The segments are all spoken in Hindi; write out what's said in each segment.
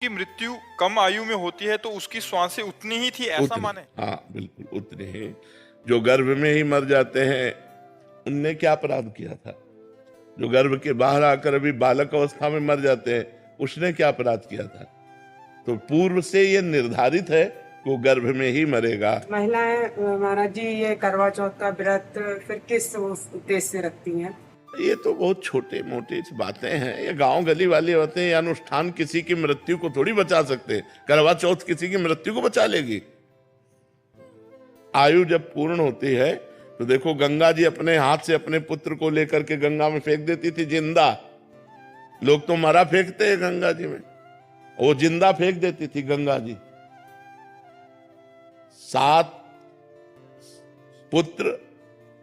की मृत्यु कम आयु में होती है तो उसकी श्वासें उतनी ही थी, ऐसा उतने, माने? हाँ बिल्कुल उतने ही। जो गर्भ में ही मर जाते हैं उनने क्या अपराध किया था? जो गर्भ के बाहर आकर अभी बालक अवस्था में मर जाते हैं उसने क्या अपराध किया था? तो पूर्व से ये निर्धारित है कि वो गर्भ में ही मरेगा। महिलाएं महाराज जी ये करवा चौथ का व्रत फिर किस उद्देश्य से रखती हैं? ये तो बहुत छोटे मोटे बातें हैं, ये गांव गली वाली बातें। ये अनुष्ठान किसी की मृत्यु को थोड़ी बचा सकते। करवा चौथ किसी की मृत्यु को बचा लेगी? आयु जब पूर्ण होती है तो देखो, गंगा जी अपने हाथ से अपने पुत्र को लेकर के गंगा में फेंक देती थी जिंदा। लोग तो मरा फेंकते हैं गंगा जी में, वो जिंदा फेंक देती थी गंगा जी। 7 पुत्र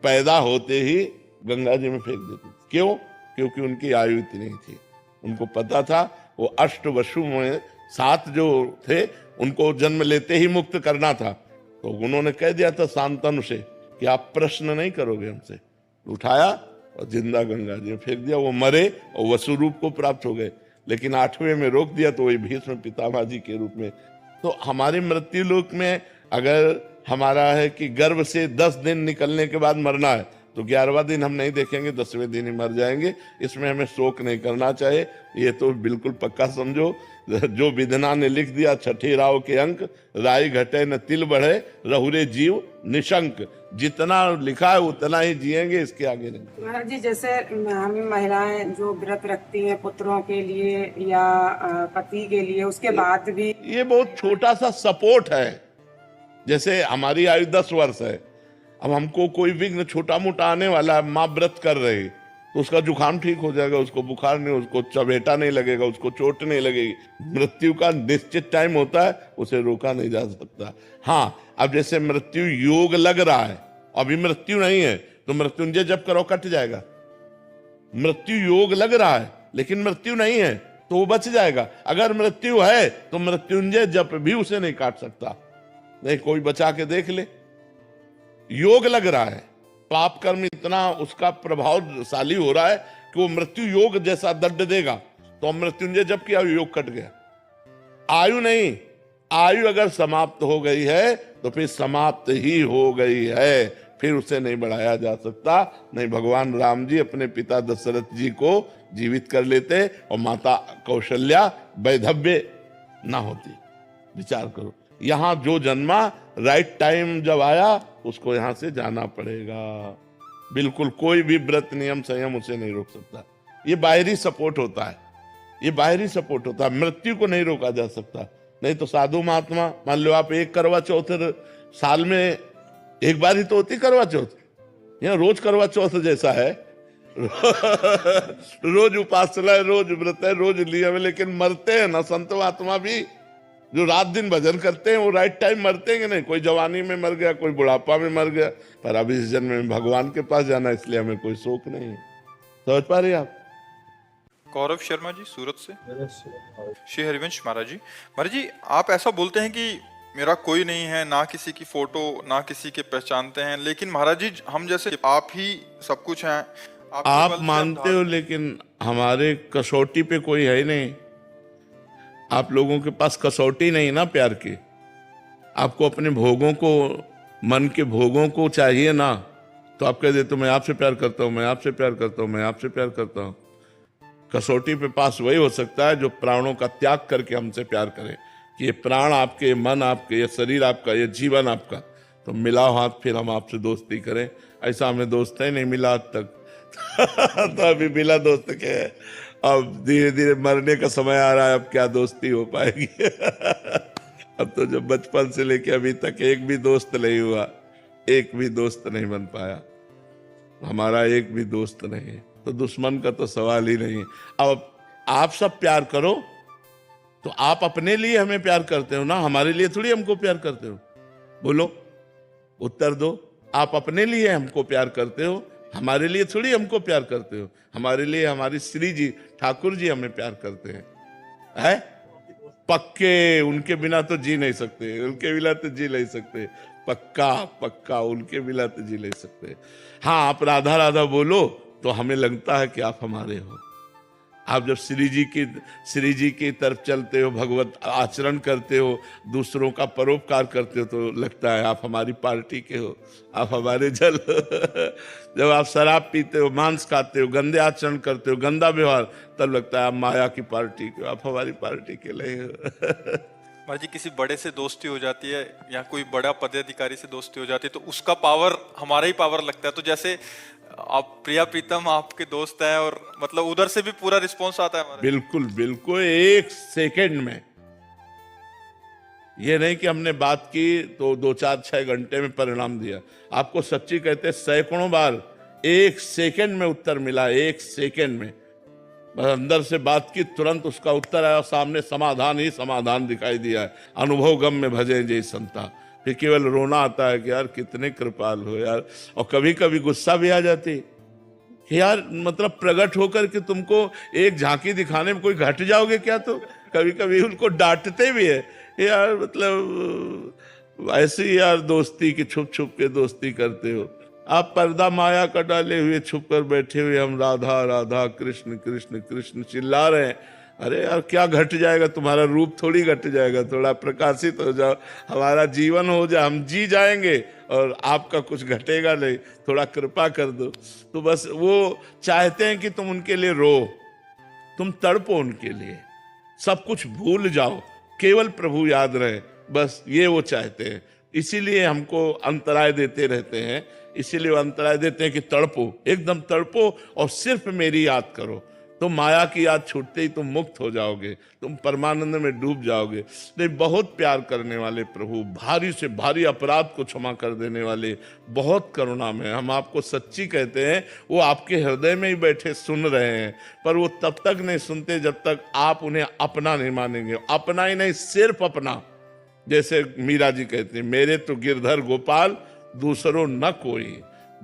पैदा होते ही गंगा जी में फेंक देती थी। क्यों? क्योंकि उनकी आयु इतनी थी। उनको पता था वो अष्टवसु में 7 जो थे उनको जन्म लेते ही मुक्त करना था। तो उन्होंने कह दिया था शांतनु से कि आप प्रश्न नहीं करोगे हमसे। उठाया और जिंदा गंगा जी में फेंक दिया। वो मरे और वसु रूप को प्राप्त हो गए। लेकिन 8वें में रोक दिया तो वही भीष्म पितामह जी के रूप में। तो हमारे मृत्यु लोक में अगर हमारा है कि गर्भ से 10 दिन निकलने के बाद मरना है तो 11वां दिन हम नहीं देखेंगे, 10वें दिन ही मर जाएंगे। इसमें हमें शोक नहीं करना चाहिए। ये तो बिल्कुल पक्का समझो, जो विधना ने लिख दिया 6ठे राव के अंक, राई घटे न तिल बढ़े, रहुरे जीव निशंक। जितना लिखा है उतना ही जिएंगे, इसके आगे नहीं। महाराज जी जैसे हम महिलाएं जो व्रत रखती हैं पुत्रों के लिए या पति के लिए, उसके बाद भी ये बहुत छोटा सा सपोर्ट है। जैसे हमारी आयु 10 वर्ष है, अब हमको कोई विघ्न छोटा मोटा आने वाला है, माँ व्रत कर रही तो उसका जुकाम ठीक हो जाएगा, उसको बुखार नहीं, उसको चबेटा नहीं लगेगा, उसको चोट नहीं लगेगी। मृत्यु का निश्चित टाइम होता है, उसे रोका नहीं जा सकता। हाँ, अब जैसे मृत्यु योग लग रहा है, अभी मृत्यु नहीं है तो मृत्युंजय जप करो कट जाएगा। मृत्यु योग लग रहा है लेकिन मृत्यु नहीं है तो वो बच जाएगा। अगर मृत्यु है तो मृत्युंजय जप भी उसे नहीं काट सकता। नहीं, कोई बचा के देख ले। योग लग रहा है, पाप कर्म इतना उसका प्रभावशाली हो रहा है कि वो मृत्यु योग जैसा दंड देगा। तो मृत्युंजय जब किया योग कट गया। आयु नहीं, आयु अगर समाप्त हो गई है तो फिर समाप्त ही हो गई है, फिर उसे नहीं बढ़ाया जा सकता। नहीं, भगवान राम जी अपने पिता दशरथ जी को जीवित कर लेते और माता कौशल्या वैधव्य ना होती। विचार करो, यहां जो जन्मा राइट टाइम जब आया उसको यहां से जाना पड़ेगा। बिल्कुल कोई भी व्रत नियम संयम उसे नहीं रोक सकता। ये बाहरी सपोर्ट होता है, ये बाहरी सपोर्ट होता है, मृत्यु को नहीं रोका जा सकता। नहीं तो साधु महात्मा, मान लो आप एक करवा चौथ साल में एक बार ही तो होती करवा चौथ, यहाँ रोज करवा चौथ जैसा है। रोज उपासना है, रोज व्रत है, रोज नियम है, लेकिन मरते हैं ना संत महात्मा भी। जो रात दिन भजन करते हैं वो राइट टाइम मरते हैं कि नहीं? कोई जवानी में मर गया, कोई बुढ़ापा में मर गया, पर अभी इस जन्म में भगवान के पास जाना, इसलिए हमें कोई शोक नहीं है। समझ पा रहे आप? गौरव शर्मा जी सूरत से। श्री हरिवंश महाराज जी, महाराज जी आप ऐसा बोलते हैं कि मेरा कोई नहीं है, ना किसी की फोटो, ना किसी के पहचानते हैं, लेकिन महाराज जी हम जैसे आप ही सब कुछ हैं। आप मानते हो, लेकिन हमारे कसौटी पे कोई है ही नहीं। आप लोगों के पास कसौटी नहीं ना प्यार की। आपको अपने भोगों को, मन के भोगों को चाहिए ना, तो आप कह देते मैं आपसे प्यार करता हूं, मैं आपसे प्यार करता हूं, मैं आपसे प्यार करता हूं। कसौटी पे पास वही हो सकता है जो प्राणों का त्याग करके हमसे प्यार करे कि ये प्राण आपके, ये मन आपके, ये शरीर आपका, ये जीवन आपका, तो मिलाओ हाथ, फिर हम आपसे दोस्ती करें। ऐसा हमें दोस्त ही नहीं मिला आज तक। तो अभी मिला दोस्त के, अब धीरे धीरे मरने का समय आ रहा है, अब क्या दोस्ती हो पाएगी। अब तो जब बचपन से लेके अभी तक एक भी दोस्त नहीं हुआ, एक भी दोस्त नहीं बन पाया, हमारा एक भी दोस्त नहीं है, तो दुश्मन का तो सवाल ही नहीं है। अब आप सब प्यार करो तो आप अपने लिए हमें प्यार करते हो ना, हमारे लिए थोड़ी हमको प्यार करते हो। बोलो, उत्तर दो। आप अपने लिए हमको प्यार करते हो, हमारे लिए थोड़ी हमको प्यार करते हो। हमारे लिए हमारी श्री जी ठाकुर जी हमें प्यार करते हैं। पक्के, उनके बिना तो जी नहीं सकते, उनके बिना तो जी नहीं सकते। पक्का पक्का, उनके बिना तो जी नहीं सकते। हाँ, आप राधा राधा बोलो तो हमें लगता है कि आप हमारे हो। आप जब श्री जी की तरफ चलते हो, भगवत आचरण करते हो, दूसरों का परोपकार करते हो, तो लगता है आप हमारी पार्टी के हो, आप हमारे जल जब आप शराब पीते हो, मांस खाते हो, गंदे आचरण करते हो, गंदा व्यवहार, तब लगता है आप माया की पार्टी के हो, आप हमारी पार्टी के लिए हो। महाराज जी किसी बड़े से दोस्ती हो जाती है या कोई बड़ा पदाधिकारी से दोस्ती हो जाती है तो उसका पावर हमारा ही पावर लगता है। तो जैसे आप प्रिया प्रीतम आपके दोस्त हैं और मतलब उधर से भी पूरा रिस्पॉन्स आता है हमारे। बिल्कुल बिल्कुल, एक सेकंड में। ये नहीं कि हमने बात की तो 2-4-6 घंटे में परिणाम दिया। आपको सच्ची कहते हैं, सैकड़ों बार 1 सेकंड में उत्तर मिला, 1 सेकंड में। बस अंदर से बात की, तुरंत उसका उत्तर आया, सामने समाधान ही समाधान दिखाई दिया है। अनुभव गम में भजे जय संता। फिर केवल रोना आता है कि यार कितने कृपाल हो यार। और कभी कभी गुस्सा भी आ जाती कि यार मतलब प्रकट होकर के तुमको एक झांकी दिखाने में कोई घट जाओगे क्या। तो कभी कभी उनको डांटते भी है यार, मतलब ऐसी यार दोस्ती की छुप छुप के दोस्ती करते हो आप। पर्दा माया का डाले हुए छुप कर बैठे हुए हम राधा राधा कृष्ण कृष्ण कृष्ण चिल्ला रहे हैं। अरे यार क्या घट जाएगा, तुम्हारा रूप थोड़ी घट जाएगा, थोड़ा प्रकाशित हो जाओ, हमारा जीवन हो जाए, हम जी जाएंगे और आपका कुछ घटेगा नहीं, थोड़ा कृपा कर दो। तो बस वो चाहते हैं कि तुम उनके लिए रो, तुम तड़पो उनके लिए, सब कुछ भूल जाओ, केवल प्रभु याद रहे, बस ये वो चाहते हैं। इसीलिए हमको अंतराय देते रहते हैं, इसीलिए वो अंतराय देते हैं कि तड़पो, एकदम तड़पो और सिर्फ मेरी याद करो। तुम माया की याद छूटते ही तुम मुक्त हो जाओगे, तुम परमानंद में डूब जाओगे। नहीं, बहुत प्यार करने वाले प्रभु, भारी से भारी अपराध को क्षमा कर देने वाले, बहुत करुणा में। हम आपको सच्ची कहते हैं, वो आपके हृदय में ही बैठे सुन रहे हैं, पर वो तब तक नहीं सुनते जब तक आप उन्हें अपना नहीं मानेंगे। अपना ही नहीं, सिर्फ अपना। जैसे मीरा जी कहते हैं, मेरे तो गिरधर गोपाल दूसरों न कोई,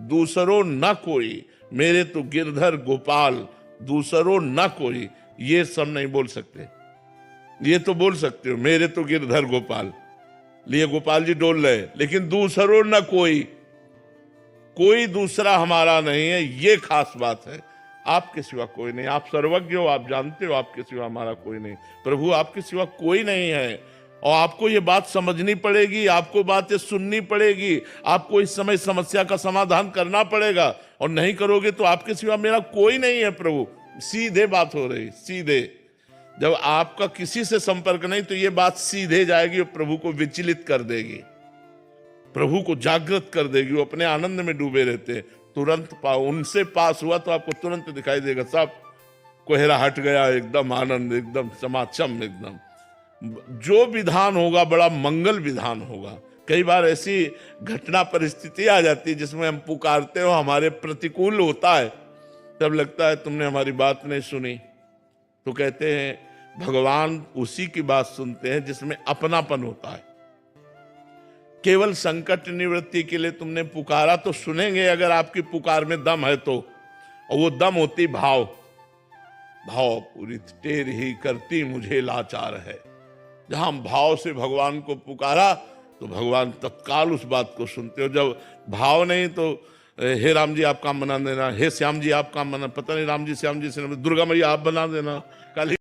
दूसरों न कोई, मेरे तो गिरधर गोपाल दूसरों न कोई। ये सब नहीं बोल सकते, ये तो बोल सकते हो मेरे तो गिरधर गोपाल, लिए गोपाल जी डोल रहे, लेकिन दूसरों न कोई, कोई दूसरा हमारा नहीं है, ये खास बात है। आपके सिवा कोई नहीं, आप सर्वज्ञ हो, आप जानते हो आपके सिवा हमारा कोई नहीं। प्रभु आपके सिवा कोई नहीं है, और आपको ये बात समझनी पड़ेगी, आपको बातें सुननी पड़ेगी, आपको इस समय समस्या का समाधान करना पड़ेगा, और नहीं करोगे तो आपके सिवा मेरा कोई नहीं है प्रभु। सीधे बात हो रही, सीधे। जब आपका किसी से संपर्क नहीं तो ये बात सीधे जाएगी और प्रभु को विचलित कर देगी, प्रभु को जागृत कर देगी। वो अपने आनंद में डूबे रहते हैं, तुरंत उनसे पास हुआ तो आपको तुरंत दिखाई देगा, सब कोहरा हट गया, एकदम आनंद, एकदम समाचम, एकदम जो विधान होगा बड़ा मंगल विधान होगा। कई बार ऐसी घटना परिस्थिति आ जाती है जिसमें हम पुकारते हो, हमारे प्रतिकूल होता है, तब लगता है तुमने हमारी बात नहीं सुनी। तो कहते हैं भगवान उसी की बात सुनते हैं जिसमें अपनापन होता है। केवल संकट निवृत्ति के लिए तुमने पुकारा तो सुनेंगे, अगर आपकी पुकार में दम है तो। और वो दम होती भाव, भाव पूरी टेर ही करती मुझे लाचार है। जहां भाव से भगवान को पुकारा तो भगवान तत्काल उस बात को सुनते हो। जब भाव नहीं तो हे राम जी आप काम बना देना, हे श्याम जी आप काम बना, पता नहीं राम जी श्याम जी से दुर्गा मैया आप बना देना, काली